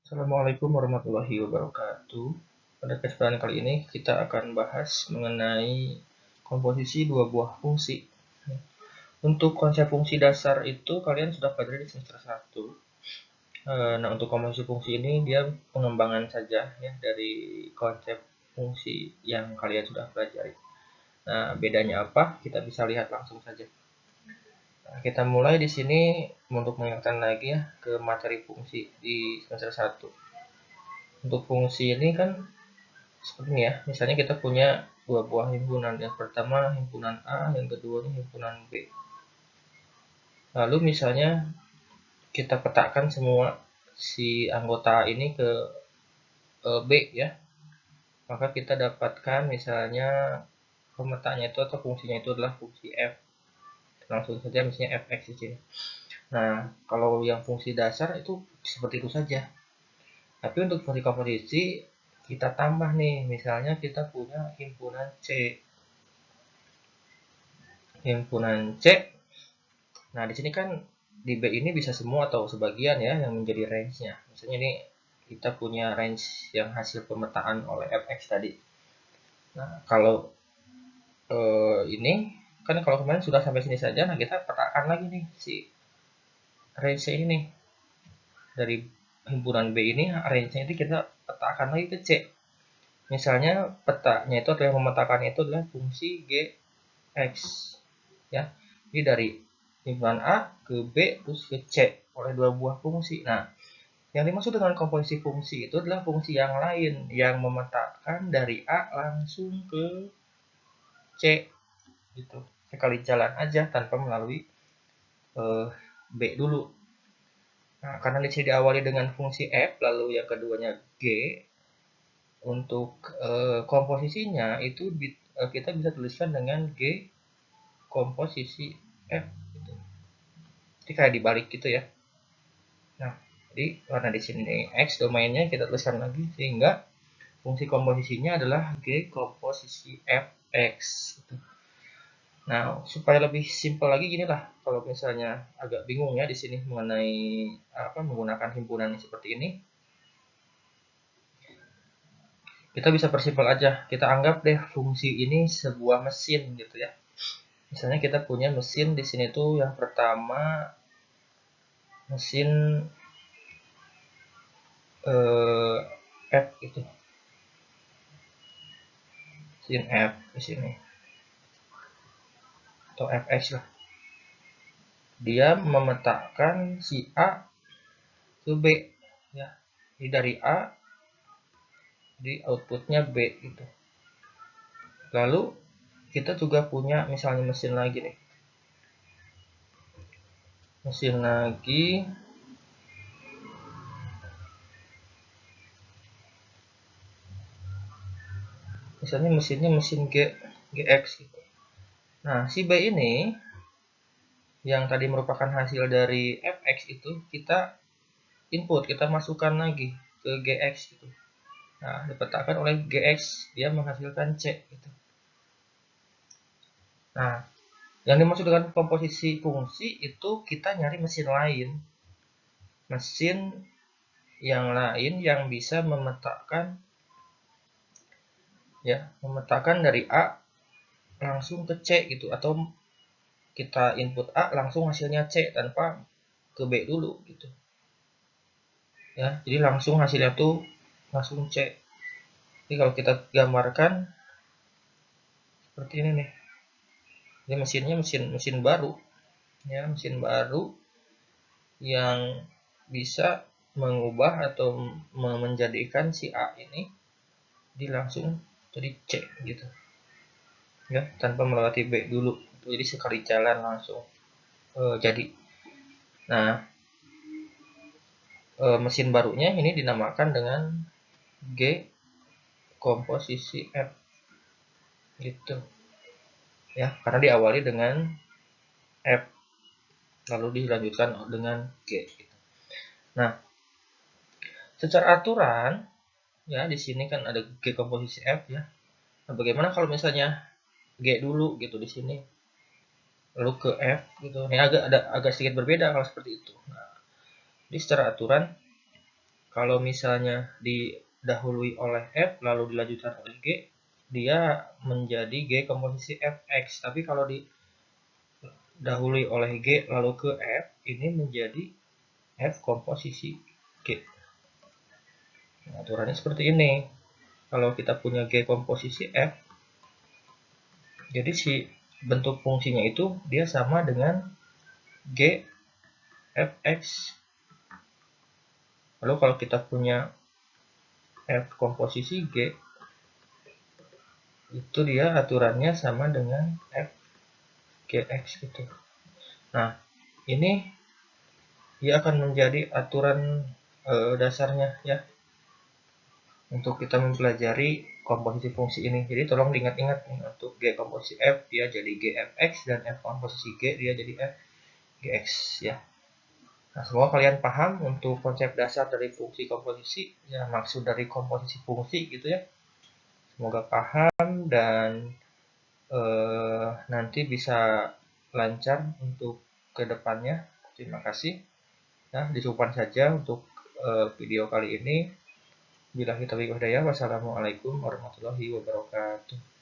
Assalamualaikum warahmatullahi wabarakatuh. Pada kesempatan kali ini kita akan bahas mengenai komposisi dua buah fungsi. Untuk konsep fungsi dasar itu kalian sudah pelajari di semester 1. Nah, untuk komposisi fungsi ini dia pengembangan saja ya dari konsep fungsi yang kalian sudah pelajari. Nah, bedanya apa? Kita bisa lihat langsung saja. Nah, kita mulai di sini untuk mengingatkan lagi ya ke materi fungsi di semester 1. Untuk fungsi ini kan seperti ini ya, misalnya kita punya dua buah himpunan. Yang pertama himpunan A, yang kedua ini himpunan B. Lalu misalnya kita petakan semua si anggota ini ke B ya, maka kita dapatkan misalnya pemetanya itu atau fungsinya itu adalah fungsi f. Langsung saja misalnya fx di sini. Nah, kalau yang fungsi dasar itu seperti itu saja. Tapi untuk fungsi komposisi kita tambah nih, misalnya kita punya himpunan C. Himpunan C. Nah, di sini kan di B ini bisa semua atau sebagian ya yang menjadi range-nya. Misalnya ini kita punya range yang hasil pemetaan oleh fx tadi. Nah, kalau ini kan kalau kemarin sudah sampai sini saja, nah kita petakan lagi nih si range ini dari himpunan B ini, range-nya itu kita petakan lagi ke C. Misalnya petanya itu atau yang memetakannya itu adalah fungsi gx ya. Jadi dari himpunan A ke B terus ke C oleh dua buah fungsi. Nah, yang dimaksud dengan komposisi fungsi itu adalah fungsi yang lain yang memetakan dari A langsung ke C gitu. Sekali jalan aja tanpa melalui B dulu. Nah, karena di sini diawali dengan fungsi F lalu yang keduanya G, untuk komposisinya itu kita bisa tuliskan dengan G komposisi F gitu. Jadi kayak dibalik gitu ya. Nah, jadi karena di sini X domainnya kita tuliskan lagi sehingga fungsi komposisinya adalah G komposisi Fx gitu. Nah, supaya lebih simpel lagi gini lah, kalau misalnya agak bingung ya di sini mengenai apa menggunakan himpunan seperti ini, kita bisa persimpel aja. Kita anggap deh fungsi ini sebuah mesin gitu ya. Misalnya kita punya mesin di sini tuh yang pertama mesin F gitu. Mesin F di sini atau Fx lah. Dia memetakan si A ke B ya. Jadi dari A di outputnya B gitu. Lalu kita juga punya misalnya mesin lagi nih. Mesin lagi misalnya mesinnya mesin GX gitu. Nah, si B ini yang tadi merupakan hasil dari Fx itu kita input, kita masukkan lagi ke GX gitu. Nah, dipetakan oleh GX, dia menghasilkan C gitu. Nah, yang dimaksud dengan komposisi fungsi itu kita nyari mesin lain. Mesin yang lain yang bisa memetakan ya, memetakan dari A langsung ke C gitu atau kita input A langsung hasilnya C tanpa ke B dulu gitu. Ya, jadi langsung hasilnya tuh langsung C. Jadi kalau kita gambarkan seperti ini nih. Ini mesinnya mesin baru ya, mesin baru yang bisa mengubah atau menjadikan si A ini di langsung jadi C gitu ya, tanpa melewati B dulu. Jadi sekali jalan langsung jadi. Nah, mesin barunya ini dinamakan dengan G komposisi F gitu ya, karena diawali dengan F lalu dilanjutkan dengan G gitu. Nah, secara aturan ya di sini kan ada G komposisi F ya. Nah, bagaimana kalau misalnya G dulu gitu di sini lalu ke F gitu. Ini agak sedikit berbeda kalau seperti itu. Nah, jadi secara aturan Kalau misalnya didahului oleh F lalu dilanjutkan oleh G, dia menjadi G komposisi Fx. Tapi kalau didahului oleh G lalu ke F, ini menjadi F komposisi G. Nah, aturannya seperti ini. Kalau kita punya G komposisi F, jadi si bentuk fungsinya itu dia sama dengan G Fx. Lalu kalau kita punya F komposisi G, itu dia aturannya sama dengan F Gx gitu. Nah, ini dia akan menjadi aturan dasarnya ya untuk kita mempelajari komposisi fungsi ini. Jadi tolong diingat-ingat untuk G komposisi F dia jadi Gfx dan F komposisi G dia jadi F Gx ya. Nah, semoga kalian paham untuk konsep dasar dari fungsi komposisi, ya maksud dari komposisi fungsi gitu ya. Semoga paham dan nanti bisa lancar untuk kedepannya. Terima kasih. Nah, dicukupkan saja untuk video kali ini. Bila kita hidayah, wassalamualaikum warahmatullahi wabarakatuh.